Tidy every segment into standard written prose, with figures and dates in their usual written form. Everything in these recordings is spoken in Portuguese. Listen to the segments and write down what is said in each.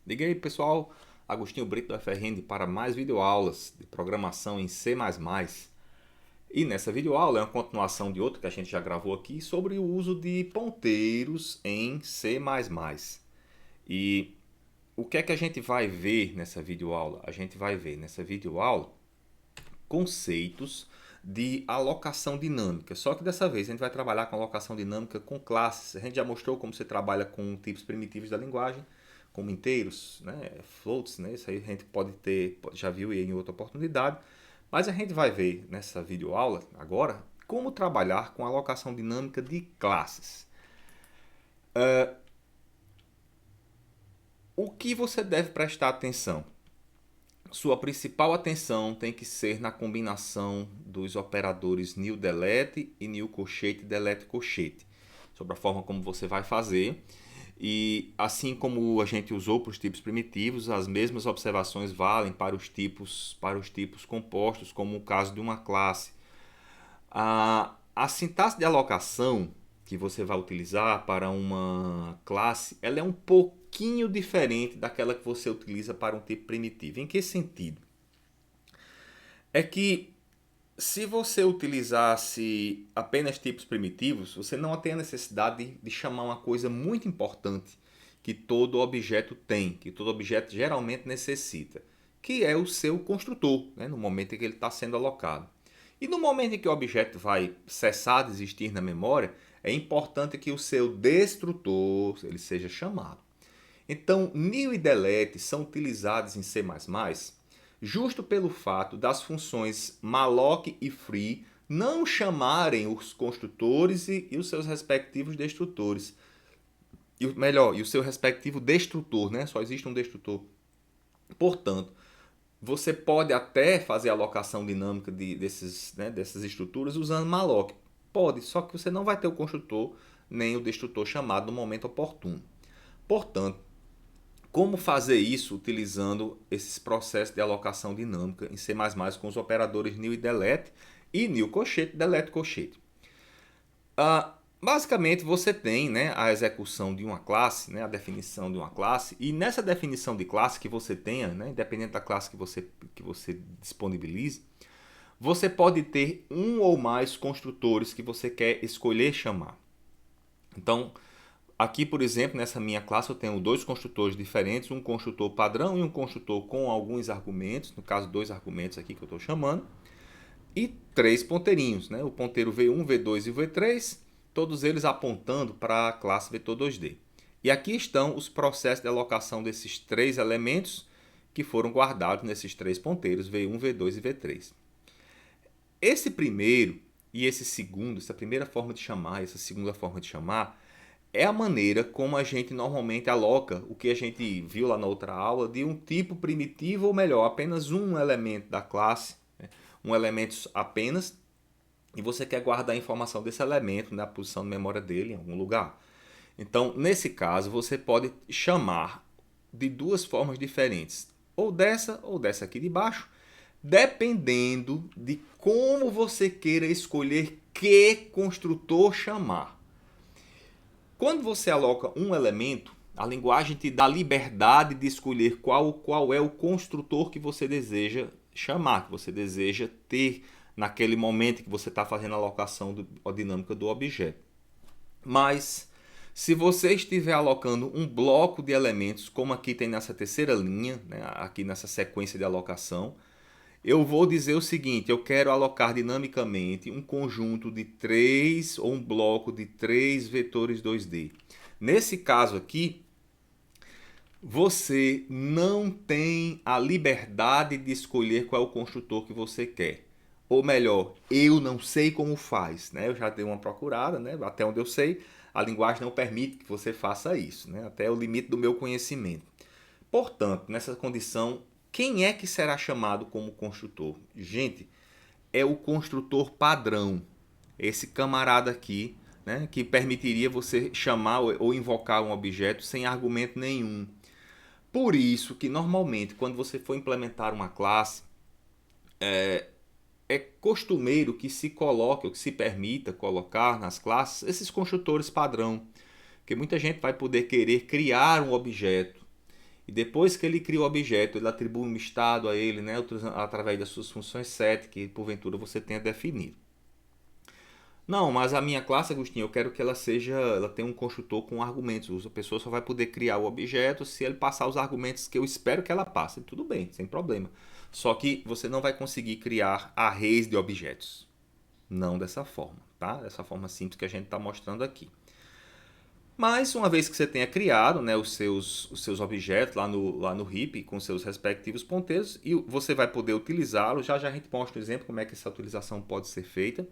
Diga aí, pessoal, Agostinho Brito do FRN para mais videoaulas de programação em C++. E nessa videoaula é uma continuação de outra que a gente já gravou aqui sobre o uso de ponteiros em C++. E o que é que a gente vai ver nessa videoaula? A gente vai ver nessa videoaula conceitos de alocação dinâmica. Só que dessa vez a gente vai trabalhar com alocação dinâmica com classes. A gente já mostrou como você trabalha com tipos primitivos da linguagem, como inteiros, né, floats, né, isso aí a gente pode ter, já viu em outra oportunidade. Mas a gente vai ver nessa videoaula agora como trabalhar com alocação dinâmica de classes. O que você deve prestar atenção? Sua principal atenção tem que ser na combinação dos operadores new delete e new colchete delete colchete, sobre a forma como você vai fazer. E assim como a gente usou para os tipos primitivos, as mesmas observações valem para os tipos compostos, como o caso de uma classe. A sintaxe de alocação que você vai utilizar para uma classe, ela é um pouquinho diferente daquela que você utiliza para um tipo primitivo. Em que sentido? É que se você utilizasse apenas tipos primitivos, você não tem a necessidade de chamar uma coisa muito importante que todo objeto tem, que todo objeto geralmente necessita, que é o seu construtor, né, no momento em que ele está sendo alocado. E no momento em que o objeto vai cessar de existir na memória, é importante que o seu destrutor ele seja chamado. Então, new e delete são utilizados em C++ justo pelo fato das funções malloc e free não chamarem os construtores e os seus respectivos destrutores. E o seu respectivo destrutor, né? Só existe um destrutor. Portanto, você pode até fazer a alocação dinâmica dessas estruturas usando malloc. Pode, só que você não vai ter o construtor nem o destrutor chamado no momento oportuno. Portanto, como fazer isso utilizando esses processos de alocação dinâmica em C++ com os operadores new e delete e new colchete, delete colchete? Basicamente você tem, né, a execução de uma classe, né, a definição de uma classe, e nessa definição de classe que você tenha, né, independente da classe que você disponibilize, você pode ter um ou mais construtores que você quer escolher chamar. Então, aqui, por exemplo, nessa minha classe eu tenho dois construtores diferentes, um construtor padrão e um construtor com alguns argumentos, no caso dois argumentos aqui que eu estou chamando, e três ponteirinhos, né? O ponteiro V1, V2 e V3, todos eles apontando para a classe Vetor2D. E aqui estão os processos de alocação desses três elementos que foram guardados nesses três ponteiros, V1, V2 e V3. Esse primeiro e esse segundo, essa primeira forma de chamar, essa segunda forma de chamar, é a maneira como a gente normalmente aloca o que a gente viu lá na outra aula de um tipo primitivo, ou melhor, apenas um elemento da classe, né? Um elemento apenas, e você quer guardar a informação desse elemento na posição de memória dele em algum lugar. Então, nesse caso, você pode chamar de duas formas diferentes, ou dessa aqui de baixo, dependendo de como você queira escolher que construtor chamar. Quando você aloca um elemento, a linguagem te dá a liberdade de escolher qual é o construtor que você deseja chamar, que você deseja ter naquele momento que você está fazendo a alocação dinâmica do objeto. Mas se você estiver alocando um bloco de elementos, como aqui tem nessa terceira linha, né, aqui nessa sequência de alocação, eu vou dizer o seguinte: eu quero alocar dinamicamente um conjunto de três ou um bloco de três vetores 2D. Nesse caso aqui, você não tem a liberdade de escolher qual é o construtor que você quer. Ou melhor, eu não sei como faz, né? Eu já dei uma procurada, né? Até onde eu sei, a linguagem não permite que você faça isso, né? Até o limite do meu conhecimento. Portanto, nessa condição, quem é que será chamado como construtor? Gente, é o construtor padrão. Esse camarada aqui, né, que permitiria você chamar ou invocar um objeto sem argumento nenhum. Por isso que normalmente quando você for implementar uma classe, é costumeiro que se coloque ou que se permita colocar nas classes esses construtores padrão, porque muita gente vai poder querer criar um objeto. e depois que ele cria o objeto, ele atribui um estado a ele, né, através das suas funções set, que porventura você tenha definido. Não, mas a minha classe, Agostinho, eu quero que ela tenha um construtor com argumentos. A pessoa só vai poder criar o objeto se ele passar os argumentos que eu espero que ela passe. Tudo bem, sem problema. Só que você não vai conseguir criar arrays de objetos. Não dessa forma, tá? Dessa forma simples que a gente está mostrando aqui. Mas uma vez que você tenha criado, né, os seus objetos lá no heap com seus respectivos ponteiros, e você vai poder utilizá-los. Já a gente mostra um exemplo como é que essa utilização pode ser feita.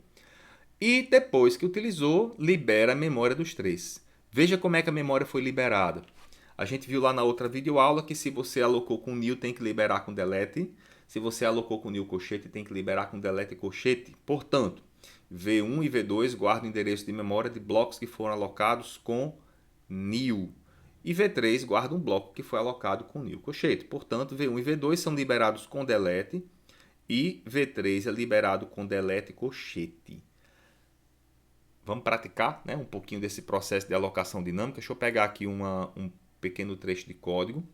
E depois que utilizou, libera a memória dos três. Veja como é que a memória foi liberada. A gente viu lá na outra videoaula que se você alocou com new, tem que liberar com delete. Se você alocou com new colchete, tem que liberar com delete colchete. Portanto, V1 e V2 guardam o endereço de memória de blocos que foram alocados com new. E V3 guarda um bloco que foi alocado com new colchete. Portanto, V1 e V2 são liberados com delete e V3 é liberado com delete colchete. Vamos praticar, né, um pouquinho desse processo de alocação dinâmica. Deixa eu pegar aqui um pequeno trecho de código.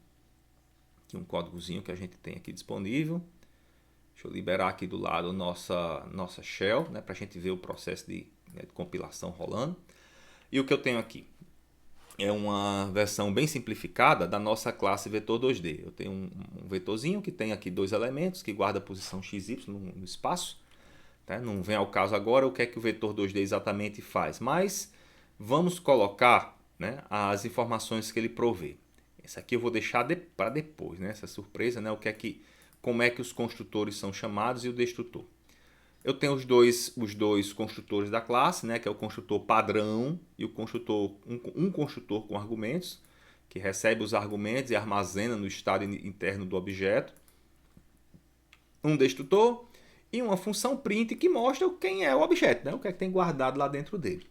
Aqui um códigozinho que a gente tem aqui disponível. Deixa eu liberar aqui do lado nossa shell, né, para a gente ver o processo de compilação rolando. E o que eu tenho aqui é uma versão bem simplificada da nossa classe vetor 2D. Eu tenho um vetorzinho que tem aqui dois elementos, que guarda a posição xy no espaço. Não vem ao caso agora o que é que o vetor 2D exatamente faz, mas vamos colocar, né, as informações que ele provê. Essa aqui eu vou deixar para depois, né, essa surpresa, né, como é que os construtores são chamados e o destrutor. Eu tenho os dois construtores da classe, né, que é o construtor padrão e o construtor um construtor com argumentos, que recebe os argumentos e armazena no estado interno do objeto. Um destrutor e uma função print que mostra quem é o objeto, né? O que é que tem guardado lá dentro dele.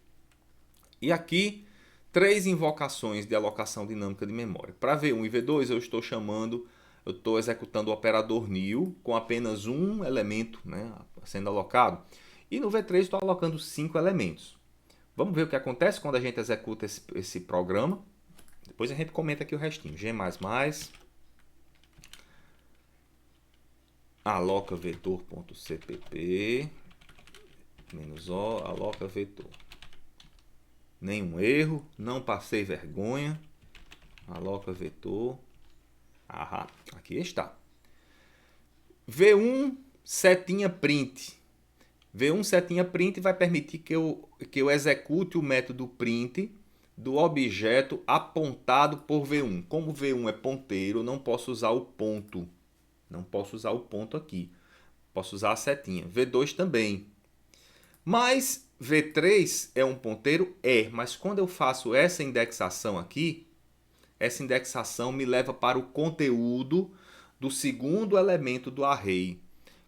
E aqui, três invocações de alocação dinâmica de memória. Para V1 e V2 eu estou executando o operador new com apenas um elemento, né, sendo alocado. E no V3 estou alocando 5 elementos. Vamos ver o que acontece quando a gente executa esse programa. Depois a gente comenta aqui o restinho. G++. Aloca vetor.cpp -o aloca vetor. Nenhum erro, não passei vergonha. Aloca vetor. Ahá, aqui está. V1 setinha print. V1 setinha print vai permitir que eu execute o método print do objeto apontado por V1. Como V1 é ponteiro, eu não posso usar o ponto. Não posso usar o ponto aqui. Posso usar a setinha. V2 também. Mas V3 é um ponteiro? É. Mas quando eu faço essa indexação aqui, essa indexação me leva para o conteúdo do segundo elemento do array.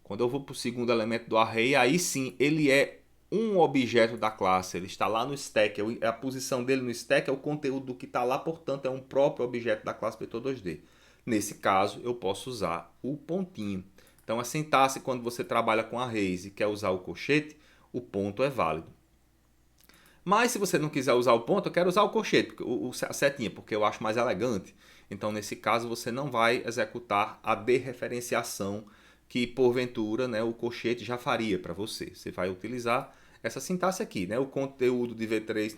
Quando eu vou para o segundo elemento do array, aí sim ele é um objeto da classe. Ele está lá no stack. A posição dele no stack é o conteúdo do que está lá, portanto é um próprio objeto da classe vetor 2D. Nesse caso, eu posso usar o pontinho. Então, a sintaxe, quando você trabalha com arrays e quer usar o colchete, o ponto é válido. Mas, se você não quiser usar o ponto, eu quero usar o colchete, a setinha, porque eu acho mais elegante. Então, nesse caso, você não vai executar a dereferenciação que, porventura, né, o colchete já faria para você. Você vai utilizar essa sintaxe aqui, né? O conteúdo de V3...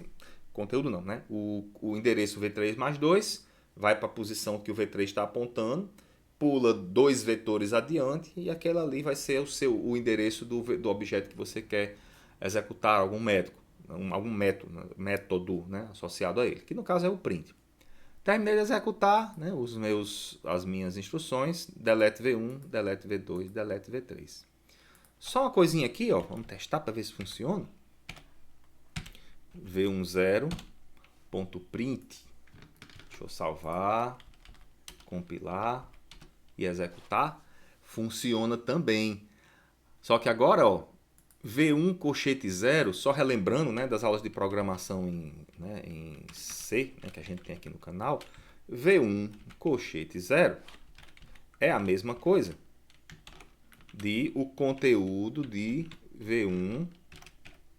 Conteúdo não, né? O endereço V3 mais 2... vai para a posição que o V3 está apontando, pula 2 vetores adiante e aquele ali vai ser o endereço do objeto que você quer executar, algum método, né, associado a ele, que no caso é o print. Terminei de executar, né, as minhas instruções, delete V1, delete V2, delete V3. Só uma coisinha aqui, ó, vamos testar para ver se funciona. V10.print. Deixa eu salvar, compilar e executar. Funciona também. Só que agora, ó, V1 colchete 0, só relembrando, né, das aulas de programação em C, né, que a gente tem aqui no canal, V1 colchete 0 é a mesma coisa de o conteúdo de V1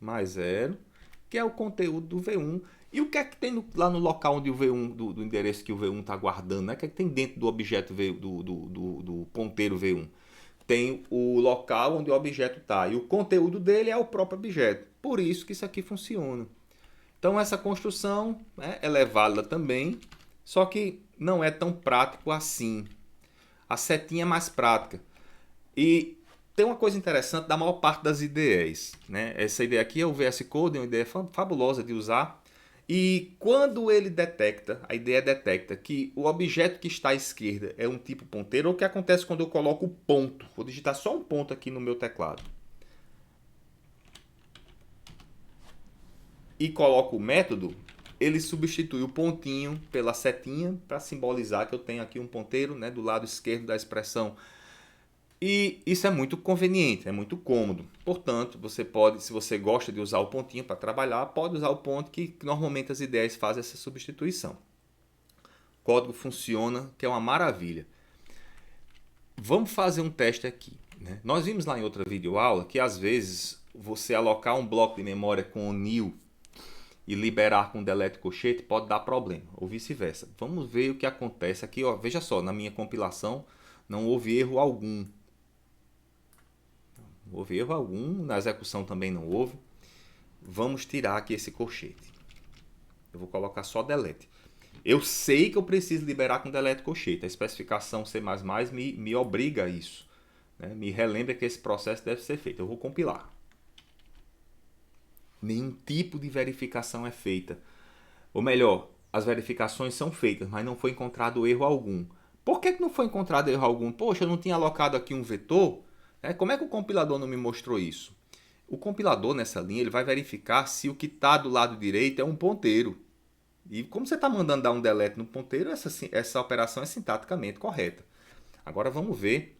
mais 0, que é o conteúdo do V1. E o que é que tem lá no local onde o V1, do endereço que o V1 está guardando, né? O que é que tem dentro do objeto do ponteiro V1? Tem o local onde o objeto está. E o conteúdo dele é o próprio objeto. Por isso que isso aqui funciona. Então essa construção, né, ela é válida também, só que não é tão prático assim. A setinha é mais prática. E tem uma coisa interessante da maior parte das IDEs, né? Essa ideia aqui é o VS Code, é uma ideia fabulosa de usar. E quando ele detecta, a ideia detecta que o objeto que está à esquerda é um tipo ponteiro, o que acontece quando eu coloco o ponto? Vou digitar só um ponto aqui no meu teclado. E coloco o método, ele substitui o pontinho pela setinha para simbolizar que eu tenho aqui um ponteiro, né, do lado esquerdo da expressão. E isso é muito conveniente, é muito cômodo. Portanto, você pode, se você gosta de usar o pontinho para trabalhar, pode usar o ponto que normalmente as ideias fazem essa substituição. O código funciona, que é uma maravilha. Vamos fazer um teste aqui, né? Nós vimos lá em outra videoaula que às vezes você alocar um bloco de memória com o nil e liberar com delete colchete pode dar problema, ou vice-versa. Vamos ver o que acontece aqui. Ó. Veja só, na minha compilação não houve erro algum. Não houve erro algum, na execução também não houve. Vamos tirar aqui esse colchete. Eu vou colocar só delete. Eu sei que eu preciso liberar com delete colchete. A especificação C++ me obriga a isso. Né? Me relembra que esse processo deve ser feito. Eu vou compilar. Nenhum tipo de verificação é feita. Ou melhor, as verificações são feitas, mas não foi encontrado erro algum. Por que não foi encontrado erro algum? Poxa, eu não tinha alocado aqui um vetor? Como é que o compilador não me mostrou isso? O compilador nessa linha ele vai verificar se o que está do lado direito é um ponteiro. E como você está mandando dar um delete no ponteiro, essa operação é sintaticamente correta. Agora vamos ver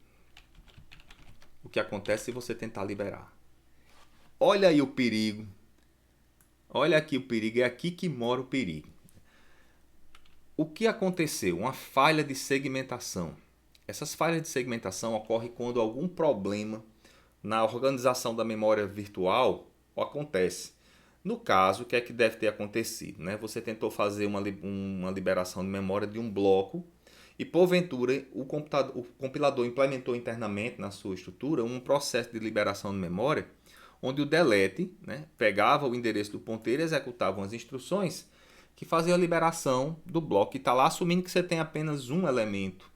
o que acontece se você tentar liberar. Olha aí o perigo. Olha aqui o perigo, é aqui que mora o perigo. O que aconteceu? Uma falha de segmentação. Essas falhas de segmentação ocorrem quando algum problema na organização da memória virtual acontece. No caso, o que é que deve ter acontecido? Né? Você tentou fazer uma liberação de memória de um bloco e, porventura, o compilador implementou internamente na sua estrutura um processo de liberação de memória onde o delete, né, pegava o endereço do ponteiro e executava as instruções que faziam a liberação do bloco que está lá, assumindo que você tem apenas um elemento.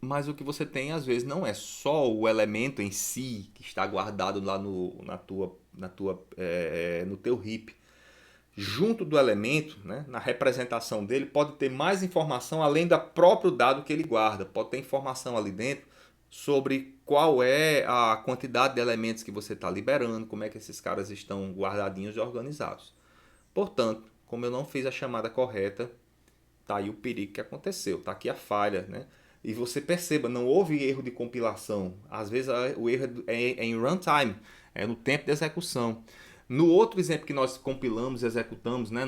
Mas o que você tem às vezes não é só o elemento em si que está guardado lá no teu heap. Junto do elemento, né, na representação dele, pode ter mais informação além do próprio dado que ele guarda. Pode ter informação ali dentro sobre qual é a quantidade de elementos que você está liberando, como é que esses caras estão guardadinhos e organizados. Portanto, como eu não fiz a chamada correta, tá aí o perigo que aconteceu, tá aqui a falha, né? E você perceba, não houve erro de compilação. Às vezes o erro é em runtime, é no tempo de execução. No outro exemplo que nós compilamos e executamos, né,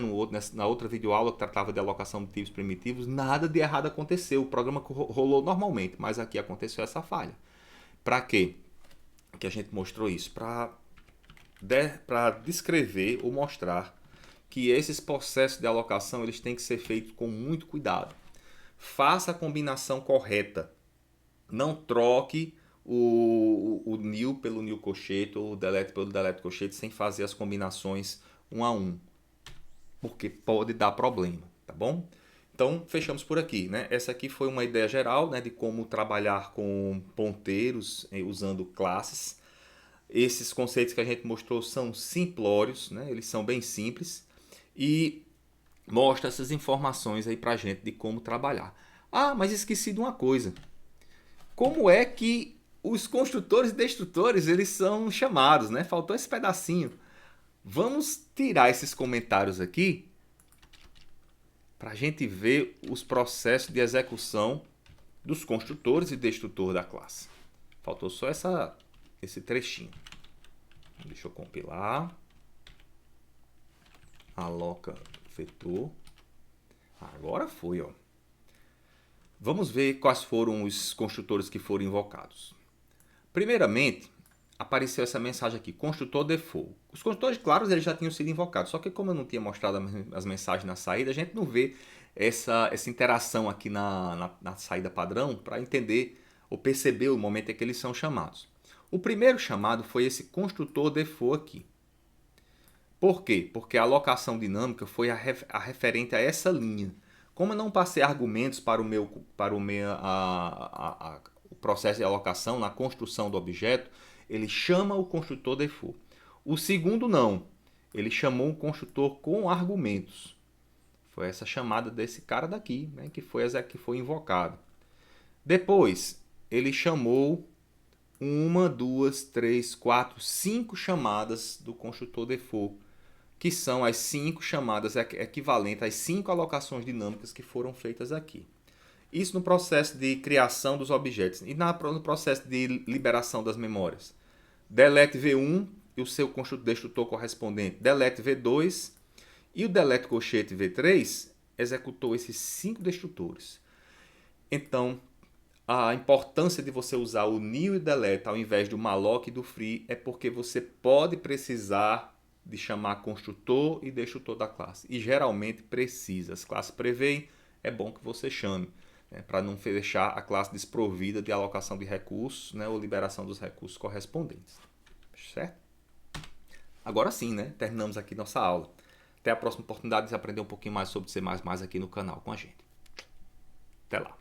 na outra videoaula que tratava de alocação de tipos primitivos, nada de errado aconteceu. O programa rolou normalmente, mas aqui aconteceu essa falha. Para quê? Que a gente mostrou isso? Para descrever ou mostrar que esses processos de alocação eles têm que ser feitos com muito cuidado. Faça a combinação correta. Não troque o nil pelo nil colchete ou o delete pelo delete colchete sem fazer as combinações um a um, porque pode dar problema, tá bom? Então fechamos por aqui, né? Essa aqui foi uma ideia geral, né, de como trabalhar com ponteiros usando classes. Esses conceitos que a gente mostrou são simplórios, né? Eles são bem simples e mostra essas informações aí pra gente de como trabalhar. Ah, mas esqueci de uma coisa. Como é que os construtores e destrutores eles são chamados, né? Faltou esse pedacinho. Vamos tirar esses comentários aqui para a gente ver os processos de execução dos construtores e destrutor da classe. Faltou só esse trechinho. Deixa eu compilar. Aloca vetor. Agora foi, ó. Vamos ver quais foram os construtores que foram invocados. Primeiramente, apareceu essa mensagem aqui, construtor default. Os construtores claros eles já tinham sido invocados, só que como eu não tinha mostrado as mensagens na saída, a gente não vê essa interação aqui na saída padrão para entender ou perceber o momento em que eles são chamados. O primeiro chamado foi esse construtor default aqui. Por quê? Porque a alocação dinâmica foi a referente a essa linha. Como eu não passei argumentos para o processo de alocação, na construção do objeto, ele chama o construtor default. O segundo não. Ele chamou um construtor com argumentos. Foi essa chamada desse cara daqui, né, que foi invocado. Depois, ele chamou 1, 2, 3, 4, 5 chamadas do construtor default, que são as 5 chamadas equivalentes às 5 alocações dinâmicas que foram feitas aqui. Isso no processo de criação dos objetos e no processo de liberação das memórias. Delete V1 e o seu destrutor correspondente, delete V2 e o delete colchete V3 executou esses 5 destrutores. Então, a importância de você usar o new e delete ao invés do malloc e do free é porque você pode precisar de chamar construtor e destrutor da classe. E geralmente precisa. As classes prevêem, é bom que você chame, né, para não deixar a classe desprovida de alocação de recursos, né, ou liberação dos recursos correspondentes. Certo? Agora sim, né, terminamos aqui nossa aula. Até a próxima oportunidade de aprender um pouquinho mais sobre C++ aqui no canal com a gente. Até lá.